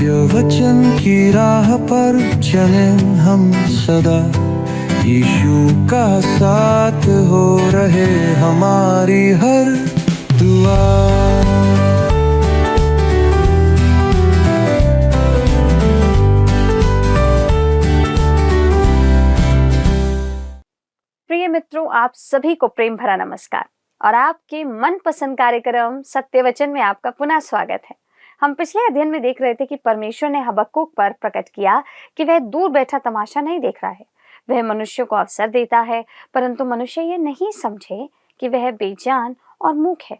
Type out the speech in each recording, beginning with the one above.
सत्य वचन की राह पर चले हम सदा, यीशु का साथ हो रहे हमारी हर दुआ। प्रिय मित्रों, आप सभी को प्रेम भरा नमस्कार और आपके मनपसंद कार्यक्रम सत्य वचन में आपका पुनः स्वागत है। हम पिछले अध्ययन में देख रहे थे कि परमेश्वर ने हबक्कुक पर प्रकट किया कि वह दूर बैठा तमाशा नहीं देख रहा है, वह मनुष्य को अवसर देता है, परंतु मनुष्य ये नहीं समझे कि वह बेजान और मूक है।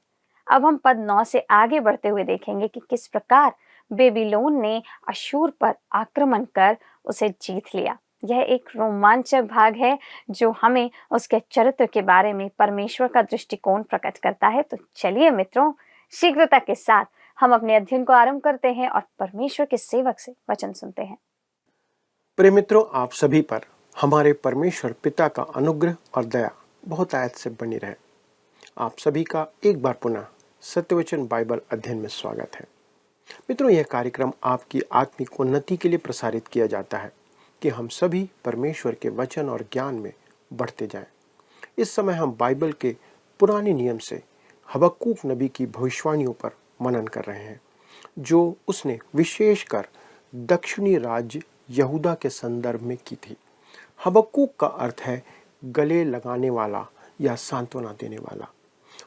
अब हम पद 9 से आगे बढ़ते हुए देखेंगे कि किस प्रकार बेबीलोन ने अशूर पर आक्रमण कर उसे जीत लिया। यह एक रोमांचक भाग है जो हमें उसके चरित्र के बारे में परमेश्वर का दृष्टिकोण प्रकट करता है। तो चलिए मित्रों, शीघ्रता के साथ हम अपने अध्ययन को आरंभ करते हैं और परमेश्वर के सेवक से वचन सुनते हैं। प्रिय मित्रों, आप सभी पर हमारे परमेश्वर पिता का अनुग्रह और दया बहुत आयत से बनी रहे। आप सभी का एक बार पुनः सत्यवचन बाइबल अध्ययन में स्वागत है। मित्रों, यह कार्यक्रम आपकी आत्मिक उन्नति के लिए प्रसारित किया जाता है कि हम सभी परमेश्वर के वचन और ज्ञान में बढ़ते जाएं। इस समय हम बाइबल के पुराने नियम से हबक्कुक नबी की भविष्यवाणियों पर मनन कर रहे हैं, जो उसने विशेषकर दक्षिणी राज्य यहूदा के संदर्भ में की थी। हबक्कुक का अर्थ है गले लगाने वाला या सांत्वना देने वाला।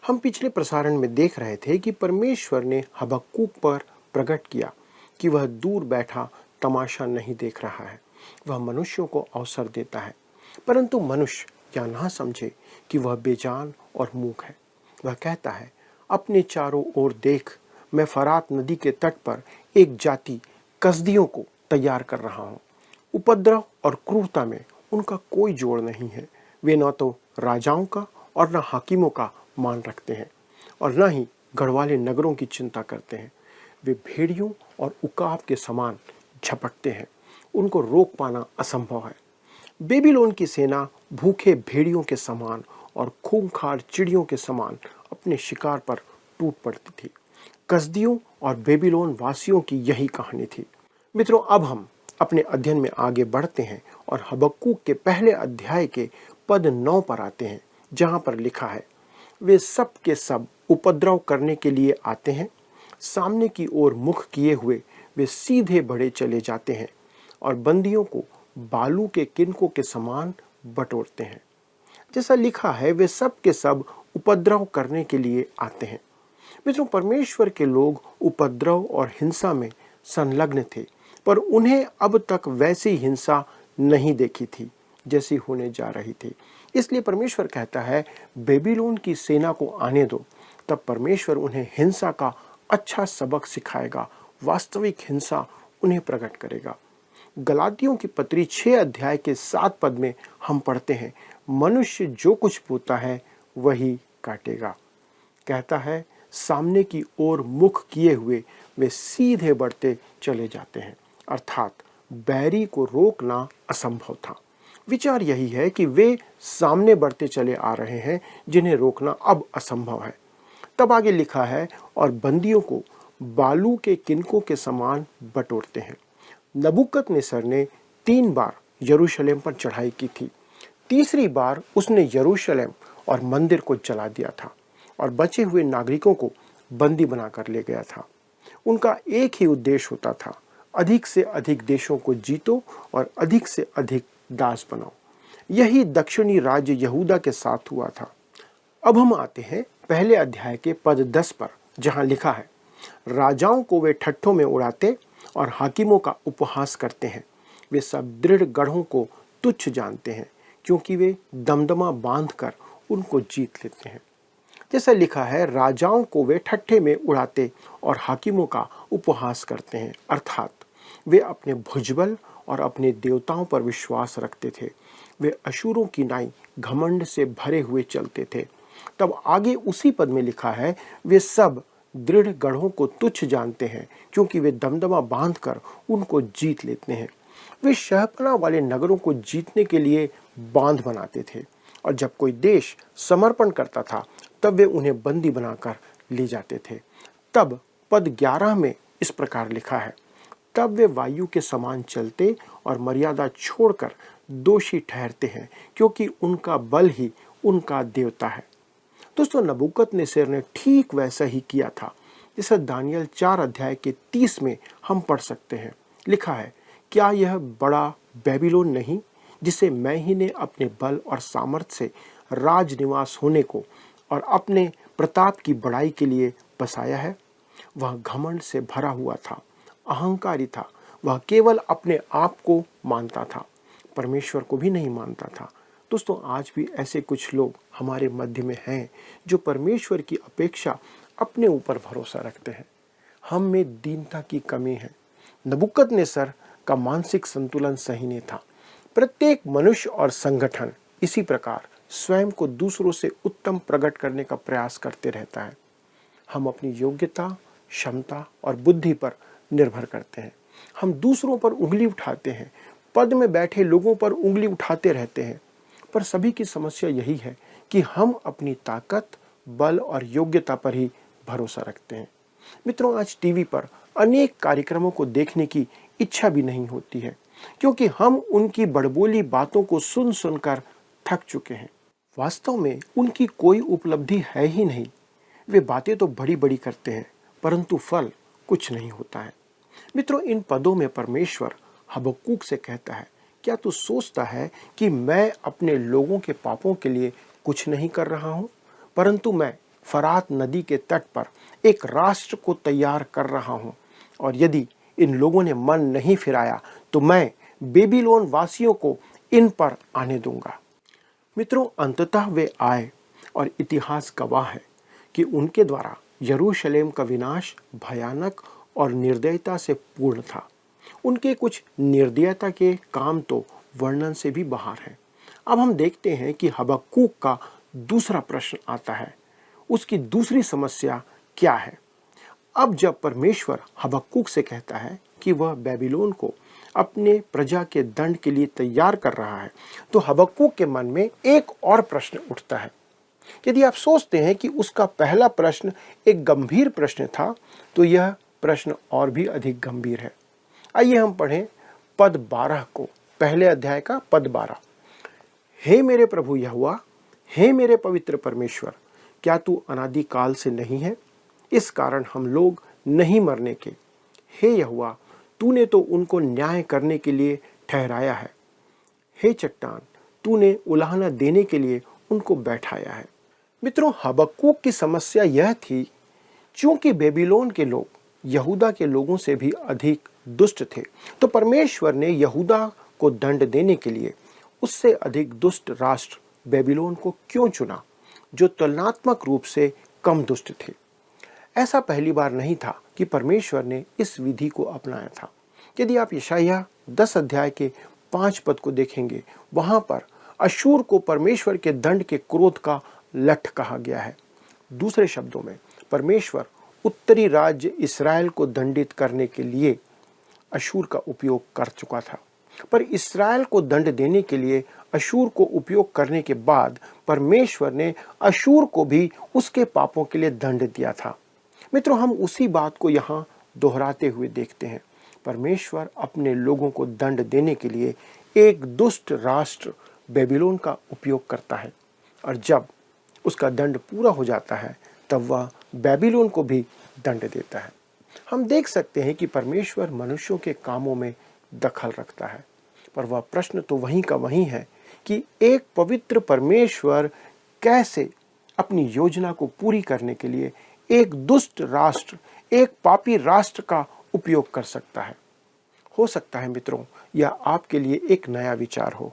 हम पिछले प्रसारण में देख रहे थे कि परमेश्वर ने हबक्कुक पर प्रकट किया कि वह दूर बैठा तमाशा नहीं देख रहा है, वह मनुष्यों को अवसर देता है, परंतु मनुष्य क्या ना समझे कि वह बेजान और मूक है। वह कहता है, अपने चारों ओर देख, मैं फरात नदी के तट पर एक जाति कसदियों को तैयार कर रहा हूँ। उपद्रव और क्रूरता में उनका कोई जोड़ नहीं है। वे न तो राजाओं का और न हाकिमों का मान रखते हैं और न ही गढ़वाले नगरों की चिंता करते हैं। वे भेड़ियों और उकाब के समान झपटते हैं, उनको रोक पाना असंभव है। बेबीलोन की सेना भूखे भेड़ियों के समान और खूंखार चिड़ियों के समान अपने शिकार पर टूट पड़ती थी। कसदियों और बेबीलोन वासियों की यही कहानी थी। मित्रों, अब हम अपने अध्ययन में आगे बढ़ते हैं और हबक्कुक के पहले अध्याय के पद 9 पर आते हैं, जहां पर लिखा है, वे सब के सब उपद्रव करने के लिए आते हैं, सामने की ओर मुख किए हुए वे सीधे बढ़े चले जाते हैं और बंदियों को बालू के किनकों के समान बटोरते हैं। जैसा लिखा है, वे सब के सब उपद्रव करने के लिए आते हैं। मित्रों, परमेश्वर के लोग उपद्रव और हिंसा में संलग्न थे, पर उन्हें अब तक वैसी हिंसा नहीं देखी थी जैसी होने जा रही थी। इसलिए परमेश्वर कहता है, बेबीलोन की सेना को आने दो, तब परमेश्वर उन्हें हिंसा का अच्छा सबक सिखाएगा, वास्तविक हिंसा उन्हें प्रकट करेगा। गलातियों की पत्री 6 अध्याय के 7 पद में हम पढ़ते हैं, मनुष्य जो कुछ बोता है वही काटेगा। कहता है, सामने की ओर मुख किए हुए वे सीधे बढ़ते चले जाते हैं, अर्थात बैरी को रोकना असंभव था। विचार यही है कि वे सामने बढ़ते चले आ रहे हैं, जिन्हें रोकना अब असंभव है। तब आगे लिखा है, और बंदियों को बालू के किनकों के समान बटोरते हैं। नबूकदनेस्सर ने 3 बार यरूशलेम पर चढ़ाई की थी। तीसरी बार उसने यरूशलेम और मंदिर को जला दिया था और बचे हुए नागरिकों को बंदी बनाकर ले गया था। उनका एक ही उद्देश्य होता था, अधिक से अधिक देशों को जीतो और अधिक से अधिक दास बनाओ। यही दक्षिणी राज्य यहूदा के साथ हुआ था। अब हम आते हैं पहले अध्याय के पद 10 पर, जहां लिखा है, राजाओं को वे ठट्ठों में उड़ाते और हाकिमों का उपहास करते हैं। वे सब दृढ़ गढ़ों को तुच्छ जानते हैं, क्योंकि वे दमदमा बांधकर उनको जीत लेते हैं। जैसा लिखा है, राजाओं को वे ठट्ठे में उड़ाते और हाकिमों का उपहास करते हैं, अर्थात वे अपने भुजबल और अपने देवताओं पर विश्वास रखते थे। वे अशूरों की नाई घमंड से भरे हुए चलते थे। तब आगे उसी पद में लिखा है, वे सब दृढ़ गढ़ों को तुच्छ जानते हैं, क्योंकि वे दमदमा बांधकर उनको जीत लेते हैं। वे शहपनाह वाले नगरों को जीतने के लिए बांध बनाते थे, और जब कोई देश समर्पण करता था तब वे उन्हें बंदी बनाकर ले जाते थे। तब पद 11 में इस प्रकार लिखा है, तब वे वायु के समान चलते और मर्यादा छोड़कर दोषी ठहरते हैं, क्योंकि उनका बल ही उनका देवता है। दोस्तों, नबूकदनेस्सर ने ठीक वैसा ही किया था जैसा दानियल 4 अध्याय के 30 में हम पढ़ सकते हैं। लिखा है, क्या यह बड़ा बेबीलोन नहीं, जिसे मैं ही ने अपने बल और सामर्थ्य से राज निवास होने को और अपने प्रताप की बड़ाई के लिए बसाया है। वह घमंड से भरा हुआ था, अहंकारी था, वह केवल अपने आप को मानता था, परमेश्वर को भी नहीं मानता था। दोस्तों, आज भी ऐसे कुछ लोग हमारे मध्य में हैं जो परमेश्वर की अपेक्षा अपने ऊपर भरोसा रखते हैं। हम में दीनता की कमी है। नबूकदनेस्सर का मानसिक संतुलन सही नहीं था। प्रत्येक मनुष्य और संगठन इसी प्रकार स्वयं को दूसरों से उत्तम प्रकट करने का प्रयास करते रहता है। हम अपनी योग्यता, क्षमता और बुद्धि पर निर्भर करते हैं। हम दूसरों पर उंगली उठाते हैं, पद में बैठे लोगों पर उंगली उठाते रहते हैं। पर सभी की समस्या यही है कि हम अपनी ताकत, बल और योग्यता पर ही भरोसा रखते हैं। मित्रों, आज टीवी पर अनेक कार्यक्रमों को देखने की इच्छा भी नहीं होती है, क्योंकि हम उनकी बड़बोली बातों को सुन सुनकर थक चुके हैं। वास्तव में उनकी कोई उपलब्धि है ही नहीं। वे बातें तो बड़ी बड़ी करते हैं, परंतु फल कुछ नहीं होता है। मित्रों, इन पदों में परमेश्वर हबक्कूक से कहता है, क्या तू सोचता है कि मैं अपने लोगों के पापों के लिए कुछ नहीं कर रहा हूं, परंतु मैं फरात नदी के तट पर एक राष्ट्र को तैयार कर रहा हूं, और यदि इन लोगों ने मन नहीं फिराया तो मैं बेबीलोन वासियों को इन पर आने दूंगा। मित्रों, अंततः वे आए और इतिहास गवाह है कि उनके द्वारा यरूशलेम का विनाश भयानक और निर्दयता से पूर्ण था। उनके कुछ निर्दयता के काम तो वर्णन से भी बाहर हैं। अब हम देखते हैं कि हबक्कूक का दूसरा प्रश्न आता है। उसकी दूसरी समस्या क्या है? अब जब परमेश्वर हबक्कूक से कहता है कि वह बेबीलोन को अपने प्रजा के दंड के लिए तैयार कर रहा है, तो हबक्कूक के मन में एक और प्रश्न उठता है। यदि आप सोचते हैं कि उसका पहला प्रश्न एक गंभीर प्रश्न था, तो यह प्रश्न और भी अधिक गंभीर है। आइए हम पढ़ें पद 12 को, पहले अध्याय का पद 12। हे मेरे प्रभु यहोवा, हे मेरे पवित्र परमेश्वर, क्या तू अनादि काल से नहीं है? इस कारण हम लोग नहीं मरने के। हे यहोवा, तूने तो उनको न्याय करने के लिए ठहराया है। हे चट्टान, तूने उलाहना देने के लिए उनको बैठाया है। मित्रों, हबक्कूक की समस्या यह थी, चूंकि बेबीलोन के लोग यहूदा के लोगों से भी अधिक दुष्ट थे, तो परमेश्वर ने यहूदा को दंड देने के लिए उससे अधिक दुष्ट राष्ट्र बेबीलोन को क्यों चुना, जो तुलनात्मक रूप से कम दुष्ट थे? ऐसा पहली बार नहीं था कि परमेश्वर ने इस विधि को अपनाया था। यदि आप यशायाह 10 अध्याय के 5 पद को देखेंगे, वहां पर अशूर को परमेश्वर के दंड के क्रोध का लठ कहा गया है। दूसरे शब्दों में, परमेश्वर उत्तरी राज्य इस्राएल को दंडित करने के लिए अशूर का उपयोग कर चुका था, पर इस्राएल को दंड देने के लिए अशूर को उपयोग करने के बाद परमेश्वर ने अशूर को भी उसके पापों के लिए दंड दिया था। मित्रों, हम उसी बात को यहाँ दोहराते हुए देखते हैं। परमेश्वर अपने लोगों को दंड देने के लिए एक दुष्ट राष्ट्र बेबीलोन का उपयोग करता है, और जब उसका दंड पूरा हो जाता है तब वह बेबीलोन को भी दंड देता है। हम देख सकते हैं कि परमेश्वर मनुष्यों के कामों में दखल रखता है, पर वह प्रश्न तो वहीं का वहीं है कि एक पवित्र परमेश्वर कैसे अपनी योजना को पूरी करने के लिए एक दुष्ट राष्ट्र, एक पापी राष्ट्र का उपयोग कर सकता है। हो सकता है मित्रों, यह आपके लिए एक नया विचार हो,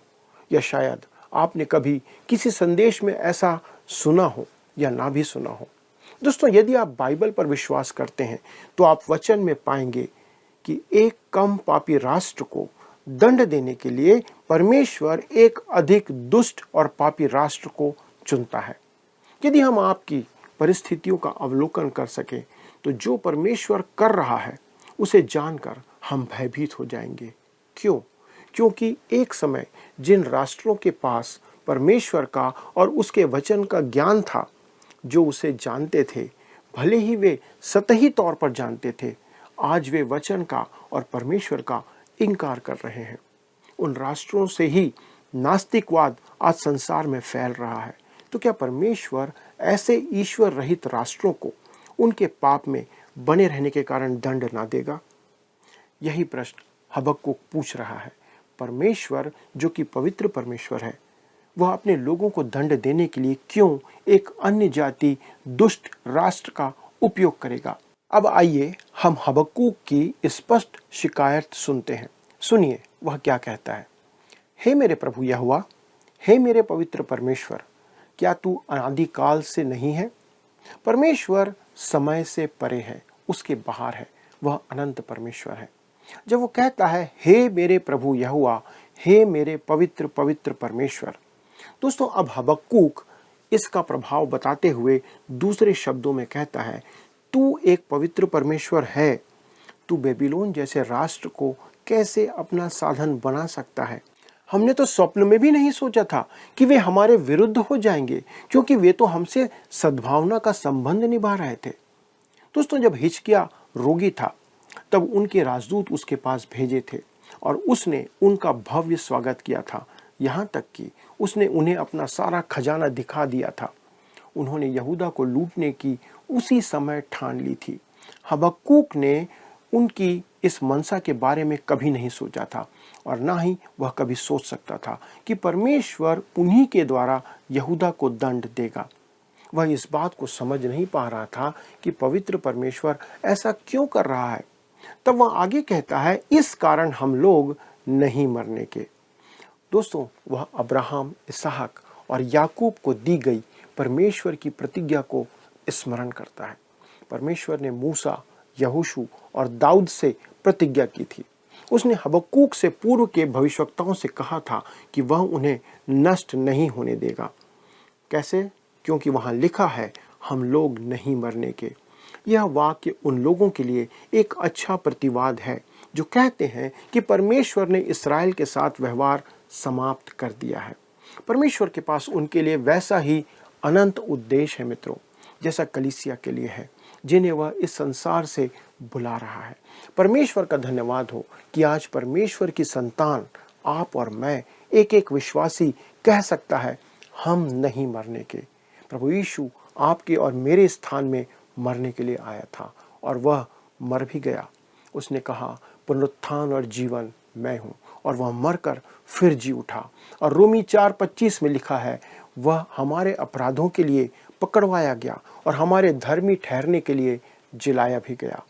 या शायद आपने कभी किसी संदेश में ऐसा सुना हो या ना भी सुना हो। दोस्तों, यदि आप बाइबल पर विश्वास करते हैं तो आप वचन में पाएंगे कि एक कम पापी राष्ट्र को दंड देने के लिए परमेश्वर एक अधिक दुष्ट और पापी राष्ट्र को चुनता है। यदि हम आपकी परिस्थितियों का अवलोकन कर सके तो जो परमेश्वर कर रहा है उसे जानकर हम भयभीत हो जाएंगे। क्यों? क्योंकि एक समय जिन राष्ट्रों के पास परमेश्वर का और उसके वचन का ज्ञान था, जो उसे जानते थे, भले ही वे सतही तौर पर जानते थे, आज वे वचन का और परमेश्वर का इनकार कर रहे हैं। उन राष्ट्रों से ही नास्तिकवाद आज संसार में फैल रहा है। तो क्या परमेश्वर ऐसे ईश्वर रहित राष्ट्रों को उनके पाप में बने रहने के कारण दंड ना देगा? यही प्रश्न हबक्कुक पूछ रहा है। परमेश्वर जो कि पवित्र परमेश्वर है, वह अपने लोगों को दंड देने के लिए क्यों एक अन्य जाति दुष्ट राष्ट्र का उपयोग करेगा? अब आइए हम हबक्कुक की स्पष्ट शिकायत सुनते हैं। सुनिए वह क्या कहता है। हे मेरे प्रभु यहोवा, हे मेरे पवित्र परमेश्वर, क्या तू अनादिकाल से नहीं है? परमेश्वर समय से परे है, उसके बाहर है, वह अनंत परमेश्वर है। जब वो कहता है हे मेरे प्रभु यहोवा, हे मेरे पवित्र पवित्र परमेश्वर, दोस्तों अब हबक्कुक इसका प्रभाव बताते हुए दूसरे शब्दों में कहता है, तू एक पवित्र परमेश्वर है, तू बेबीलोन जैसे राष्ट्र को कैसे अपना साधन बना सकता है? हमने तो स्वप्न में भी नहीं सोचा था कि वे हमारे विरुद्ध हो जाएंगे, क्योंकि वे तो हमसे सद्भावना का संबंध निभा रहे थे। दोस्तों जब हिजकिय्याह रोगी था तब उनके राजदूत उसके पास भेजे थे और उसने उनका भव्य स्वागत किया था। यहाँ तक कि उसने उन्हें अपना सारा खजाना दिखा दिया था। उन्होंने यहूदा को लूटने की उसी समय ठान ली थी। हबक्कुक ने उनकी इस मनसा के बारे में कभी नहीं सोचा था और ना ही वह कभी सोच सकता था कि परमेश्वर उन्हीं के द्वारा यहूदा को दंड देगा। वह इस बात को समझ नहीं पा रहा था कि पवित्र परमेश्वर ऐसा क्यों कर रहा है। तब वह आगे कहता है, इस कारण हम लोग नहीं मरने के। दोस्तों वह अब्राहम, इसहाक और याकूब को दी गई परमेश्वर की प्रतिज्ञा को स्मरण करता है। परमेश्वर ने मूसा, यहोशू और दाऊद से प्रतिज्ञा की थी। उसने हबक्कुक से पूर्व के भविष्यवक्ताओं से कहा था कि वह उन्हें नष्ट नहीं होने देगा। कैसे? क्योंकि वहां लिखा है, हम लोग नहीं मरने के। यह वाक्य उन लोगों के लिए एक अच्छा प्रतिवाद है जो कहते हैं कि परमेश्वर ने इस्राएल के साथ व्यवहार समाप्त कर दिया है। परमेश्वर के पास उनके लिए वैसा ही अनंत उद्देश्य है मित्रों, जैसा कलीसिया के लिए है, जिन्हें वह इस संसार से बुला रहा है। परमेश्वर का धन्यवाद हो कि आज परमेश्वर की संतान आप और मैं, एक एक विश्वासी कह सकता है, हम नहीं मरने के। प्रभु यीशु आपके और मेरे स्थान में मरने के लिए आया था और वह मर भी गया। उसने कहा, पुनरुत्थान और जीवन मैं हूँ, और वह मरकर फिर जी उठा। और रोमी 4:25 में लिखा है, वह हमारे अपराधों के लिए पकड़वाया गया और हमारे धर्मी ठहरने के लिए जिलाया भी गया।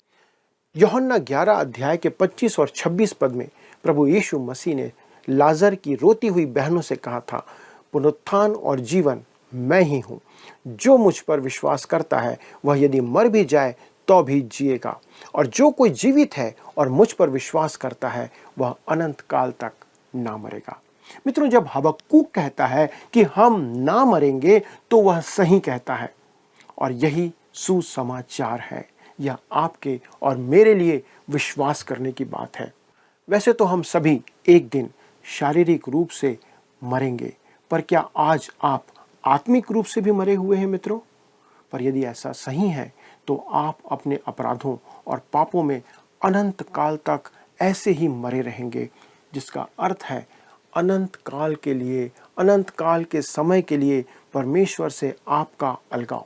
यूहन्ना 11 अध्याय के 25 और 26 पद में प्रभु यीशु मसीह ने लाजर की रोती हुई बहनों से कहा था, पुनरुत्थान और जीवन मैं ही हूँ। जो मुझ पर विश्वास करता है वह यदि मर भी जाए तो भी जिएगा, और जो कोई जीवित है और मुझ पर विश्वास करता है वह अनंत काल तक ना मरेगा। मित्रों जब हबक्कुक कहता है कि हम ना मरेंगे तो वह सही कहता है, और यही सुसमाचार है। यह आपके और मेरे लिए विश्वास करने की बात है। वैसे तो हम सभी एक दिन शारीरिक रूप से मरेंगे, पर क्या आज आप आत्मिक रूप से भी मरे हुए हैं मित्रों? पर यदि ऐसा सही है तो आप अपने अपराधों और पापों में अनंत काल तक ऐसे ही मरे रहेंगे, जिसका अर्थ है अनंत काल के लिए, अनंत काल के समय के लिए परमेश्वर से आपका अलगाव।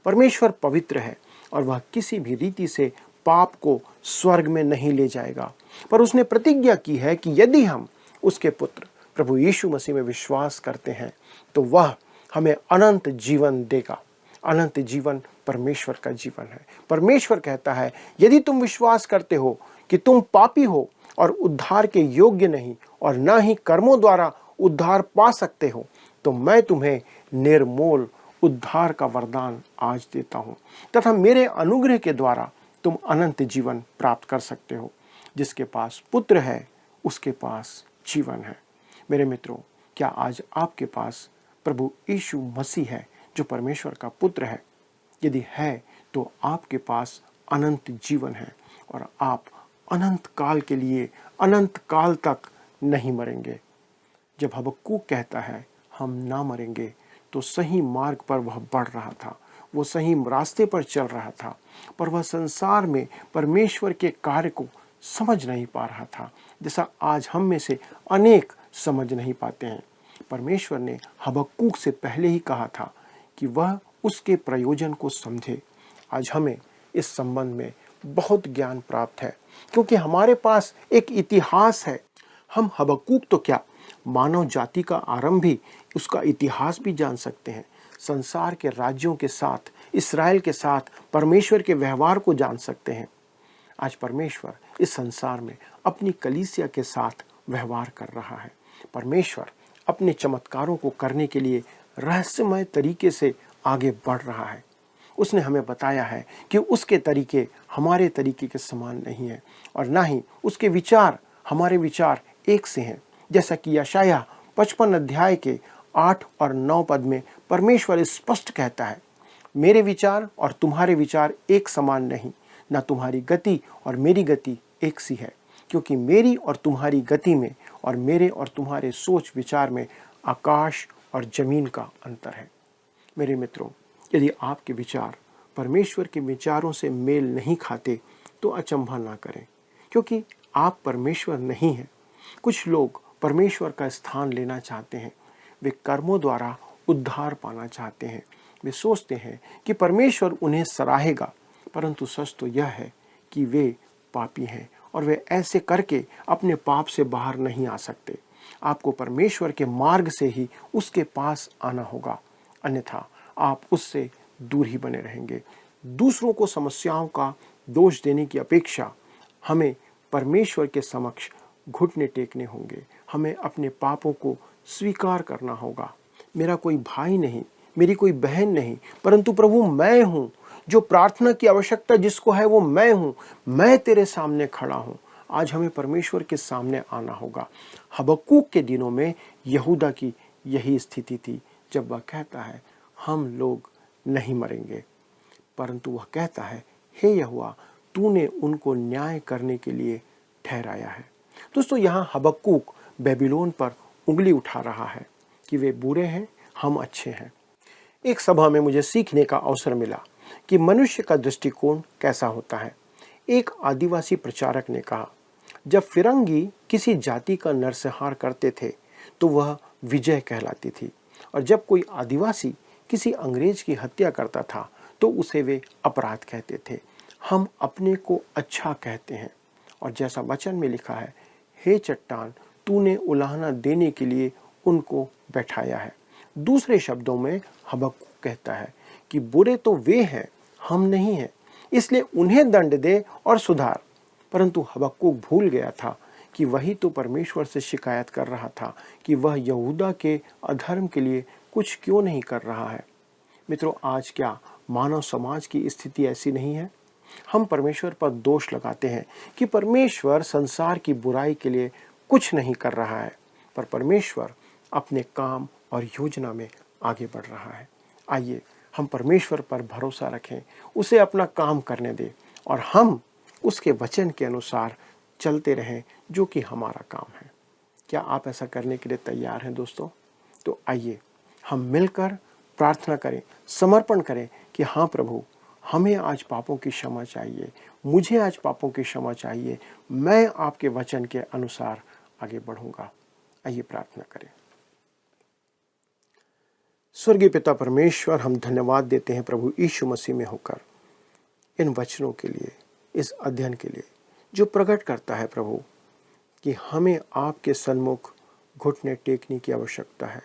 परमेश्वर पवित्र है और वह किसी भी रीति से पाप को स्वर्ग में नहीं ले जाएगा, पर उसने प्रतिज्ञा की है कि यदि हम उसके पुत्र प्रभु यीशु मसीह में विश्वास करते हैं तो वह हमें अनंत जीवन देगा। अनंत जीवन परमेश्वर का जीवन है। परमेश्वर कहता है, यदि तुम विश्वास करते हो कि तुम पापी हो और उद्धार के योग्य नहीं और ना ही कर्मों द्वारा उद्धार पा सकते हो, तो मैं तुम्हें निर्मोल उद्धार का वरदान आज देता हूँ, तथा मेरे अनुग्रह के द्वारा तुम अनंत जीवन प्राप्त कर सकते हो। जिसके पास पुत्र है उसके पास जीवन है। मेरे मित्रों, क्या आज आपके पास प्रभु यीशु मसीह है जो परमेश्वर का पुत्र है? यदि है तो आपके पास अनंत जीवन है और आप अनंत काल के लिए, अनंत काल तक नहीं मरेंगे। जब हबक्कुक कहता है हम ना मरेंगे, तो सही मार्ग पर वह बढ़ रहा था। वो सही रास्ते पर चल रहा था, पर वह संसार में परमेश्वर के कार्य को समझ नहीं पा रहा था, जैसा आज हम में से अनेक समझ नहीं पाते हैं। परमेश्वर ने हबक्कूक से पहले ही कहा था कि वह उसके प्रयोजन को समझे। आज हमें इस संबंध में बहुत ज्ञान प्राप्त है, क्योंकि हमारे पास एक इतिहास है। हम हबक्कूक तो क्या, मानव जाति का आरंभ भी, उसका इतिहास भी जान सकते हैं। संसार के राज्यों के साथ, इस्राएल के साथ परमेश्वर के व्यवहार को जान सकते हैं। आज परमेश्वर इस संसार में अपनी कलीसिया के साथ व्यवहार कर रहा है। परमेश्वर अपने चमत्कारों को करने के लिए रहस्यमय तरीके से आगे बढ़ रहा है। उसने हमें बताया है कि उसके तरीके हमारे तरीके के समान नहीं है, और ना ही उसके विचार हमारे विचार एक से हैं। जैसा कि यशायाह 55 अध्याय के 8 और 9 पद में परमेश्वर स्पष्ट कहता है, मेरे विचार और तुम्हारे विचार एक समान नहीं, ना तुम्हारी गति और मेरी गति एक सी है, क्योंकि मेरी और तुम्हारी गति में और मेरे और तुम्हारे सोच विचार में आकाश और जमीन का अंतर है। मेरे मित्रों, यदि आपके विचार परमेश्वर के विचारों से मेल नहीं खाते तो अचंभा ना करें, क्योंकि आप परमेश्वर नहीं हैं। कुछ लोग परमेश्वर का स्थान लेना चाहते हैं। वे कर्मों द्वारा उद्धार पाना चाहते हैं। वे सोचते हैं कि परमेश्वर उन्हें सराहेगा, परंतु सच तो यह है कि वे पापी हैं और वे ऐसे करके अपने पाप से बाहर नहीं आ सकते। आपको परमेश्वर के मार्ग से ही उसके पास आना होगा, अन्यथा आप उससे दूर ही बने रहेंगे। दूसरों को समस्याओं का दोष देने की अपेक्षा हमें परमेश्वर के समक्ष घुटने टेकने होंगे। हमें अपने पापों को स्वीकार करना होगा। मेरा कोई भाई नहीं, मेरी कोई बहन नहीं, परंतु प्रभु मैं हूँ। जो प्रार्थना की आवश्यकता जिसको है वो मैं हूँ। मैं तेरे सामने खड़ा हूँ। आज हमें परमेश्वर के सामने आना होगा। हबक्कूक के दिनों में यहूदा की यही स्थिति थी, जब वह कहता है हम लोग नहीं मरेंगे, परंतु वह कहता है हे यहोवा, तूने उनको न्याय करने के लिए ठहराया है। दोस्तों, यहाँ हबक्कूक बेबीलोन पर उंगली उठा रहा है कि वे बुरे हैं, हम अच्छे हैं। एक सभा में मुझे सीखने का अवसर मिला कि मनुष्य का दृष्टिकोण कैसा होता है। एक आदिवासी प्रचारक ने कहा, जब फिरंगी किसी जाति का नरसंहार करते थे तो वह विजय कहलाती थी, और जब कोई आदिवासी किसी अंग्रेज की हत्या करता था तो उसे वे अपराध कहते थे। हम अपने को अच्छा कहते हैं, और जैसा वचन में लिखा है, हे चट्टान, तूने उलाहना देने के लिए उनको बैठाया है। दूसरे शब्दों में हबक्कूक कहता है कि बुरे तो वे हैं, हम नहीं हैं, इसलिए उन्हें दंड दे और सुधार। परंतु हबक्कूक भूल गया था कि वही तो परमेश्वर से शिकायत कर रहा था कि वह यहूदा के अधर्म के लिए कुछ क्यों नहीं कर रहा है। मित्रों, आज क्या मानव समाज की स्थिति ऐसी नहीं है? हम परमेश्वर पर दोष लगाते हैं कि परमेश्वर संसार की बुराई के लिए कुछ नहीं कर रहा है, पर परमेश्वर अपने काम और योजना में आगे बढ़ रहा है। आइए हम परमेश्वर पर भरोसा रखें, उसे अपना काम करने दें, और हम उसके वचन के अनुसार चलते रहें, जो कि हमारा काम है। क्या आप ऐसा करने के लिए तैयार हैं दोस्तों? तो आइए हम मिलकर प्रार्थना करें, समर्पण करें कि हाँ प्रभु, हमें आज पापों की क्षमा चाहिए, मुझे आज पापों की क्षमा चाहिए, मैं आपके वचन के अनुसार आगे बढ़ूंगा। आइए प्रार्थना करें। स्वर्गीय पिता परमेश्वर, हम धन्यवाद देते हैं प्रभु यीशु मसीह में होकर इन वचनों के लिए, इस अध्ययन के लिए, जो प्रकट करता है प्रभु कि हमें आपके सन्मुख घुटने टेकने की आवश्यकता है।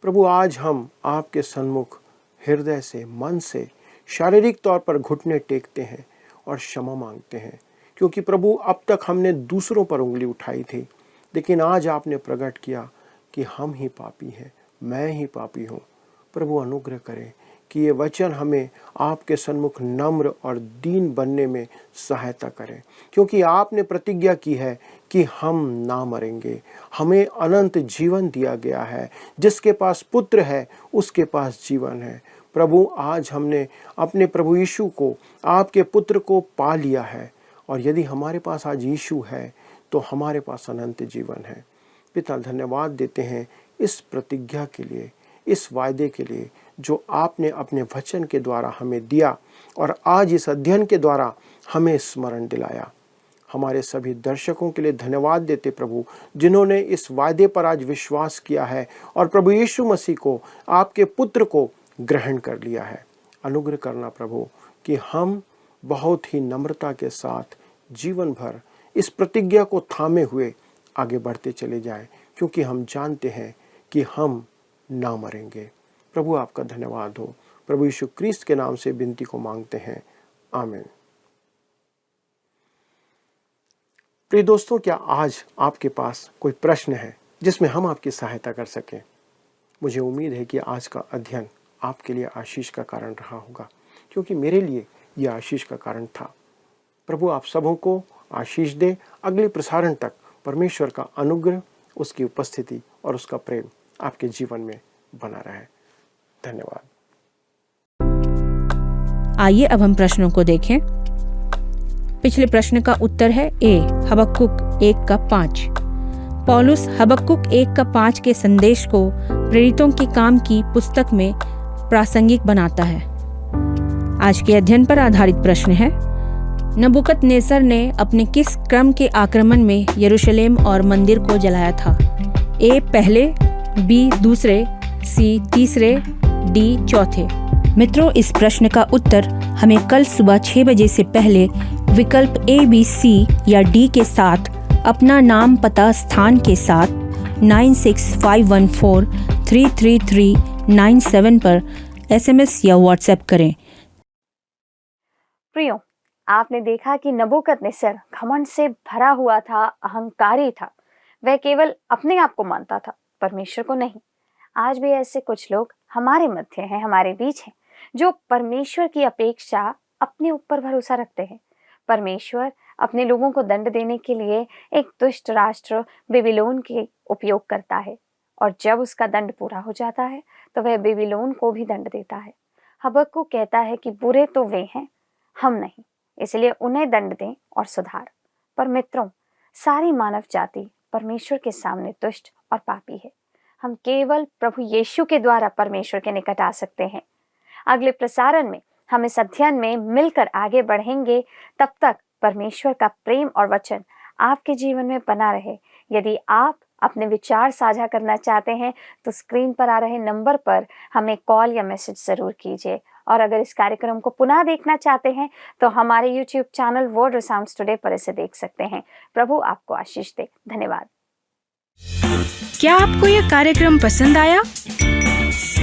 प्रभु, आज हम आपके सन्मुख हृदय से, मन से, शारीरिक तौर पर घुटने टेकते हैं और क्षमा मांगते हैं, क्योंकि प्रभु अब तक हमने दूसरों पर उंगली उठाई थी, लेकिन आज आपने प्रकट किया कि हम ही पापी हैं, मैं ही पापी हूँ। प्रभु, अनुग्रह करें कि ये वचन हमें आपके सन्मुख नम्र और दीन बनने में सहायता करें, क्योंकि आपने प्रतिज्ञा की है कि हम ना मरेंगे, हमें अनंत जीवन दिया गया है। जिसके पास पुत्र है उसके पास जीवन है। प्रभु, आज हमने अपने प्रभु यीशु को, आपके पुत्र को पा लिया है, और यदि हमारे पास आज यीशु है तो हमारे पास अनंत जीवन है। पिता, धन्यवाद देते हैं इस प्रतिज्ञा के लिए, इस वायदे के लिए जो आपने अपने वचन के द्वारा हमें दिया और आज इस अध्ययन के द्वारा हमें स्मरण दिलाया। हमारे सभी दर्शकों के लिए धन्यवाद देते प्रभु, जिन्होंने इस वायदे पर आज विश्वास किया है और प्रभु यीशु मसीह को, आपके पुत्र को ग्रहण कर लिया है। अनुग्रह करना प्रभु कि हम बहुत ही नम्रता के साथ जीवन भर इस प्रतिज्ञा को थामे हुए आगे बढ़ते चले जाएं, क्योंकि हम जानते हैं कि हम ना मरेंगे। प्रभु आपका धन्यवाद हो। प्रभु यीशु क्रिस्त के नाम से विनती को मांगते हैं, आमीन। प्रिय दोस्तों, क्या आज आपके पास कोई प्रश्न है जिसमें हम आपकी सहायता कर सकें? मुझे उम्मीद है कि आज का अध्ययन आपके लिए आशीष का कारण रहा होगा, क्योंकि मेरे लिए यह आशीष का कारण था। प्रभु आप सबों को आशीष दे। अगले प्रसारण तक परमेश्वर का अनुग्रह, उसकी उपस्थिति और उसका प्रेम आपके जीवन में बना रहे। धन्यवाद। आइए अब हम प्रश्नों को देखें। पिछले प्रश्न का उत्तर है ए, हबक्कुक 1:5। पौलुस हबक्कुक 1:5 के संदेश को प्रेरितों के काम की पुस्तक में प्रासंगिक बनाता है। आज के अध्ययन पर आधारित प्रश्न है, नबूकदनेस्सर ने अपने किस क्रम के आक्रमण में यरूशलेम और मंदिर को जलाया था? ए पहले, बी दूसरे, सी तीसरे, डी चौथे। मित्रों, इस प्रश्न का उत्तर हमें कल सुबह 6 बजे से पहले विकल्प A, B, C या D के साथ अपना नाम, पता, स्थान के साथ 9651433397 पर SMS या WhatsApp करें। प्रियो, आपने देखा कि नबूकदनेस्सर घमंड से भरा हुआ था, अहंकारी था। वह केवल अपने आप को मानता था, परमेश्वर को नहीं। आज भी ऐसे कुछ लोग हमारे मध्य हैं, हमारे बीच हैं, जो परमेश्वर की अपेक्षा अपने ऊपर भरोसा रखते हैं। परमेश्वर अपने लोगों को दंड देने के लिए एक दुष्ट राष्ट्र बेबीलोन के उपयोग करता है, और जब उसका दंड पूरा हो जाता है तो वह बेबीलोन को भी दंड देता है। हबक्कुक कहता है कि बुरे तो वे हैं, हम नहीं, इसलिए उन्हें दंड दें और सुधार। पर मित्रों, सारी मानव जाति परमेश्वर के सामने दुष्ट और पापी है। हम केवल प्रभु यीशु के द्वारा परमेश्वर के निकट आ सकते हैं। अगले प्रसारण में हम इस अध्ययन में मिलकर आगे बढ़ेंगे। तब तक परमेश्वर का प्रेम और वचन आपके जीवन में बना रहे। यदि आप अपने विचार साझा करना चाहते हैं तो स्क्रीन पर आ रहे नंबर पर हमें कॉल या मैसेज जरूर कीजिए। और अगर इस कार्यक्रम को पुनः देखना चाहते हैं तो हमारे YouTube चैनल वर्ड रिसाउंड्स टुडे पर इसे देख सकते हैं। प्रभु आपको आशीष दे। धन्यवाद। क्या आपको यह कार्यक्रम पसंद आया?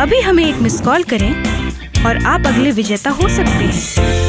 अभी हमें एक मिस कॉल करें और आप अगले विजेता हो सकते हैं।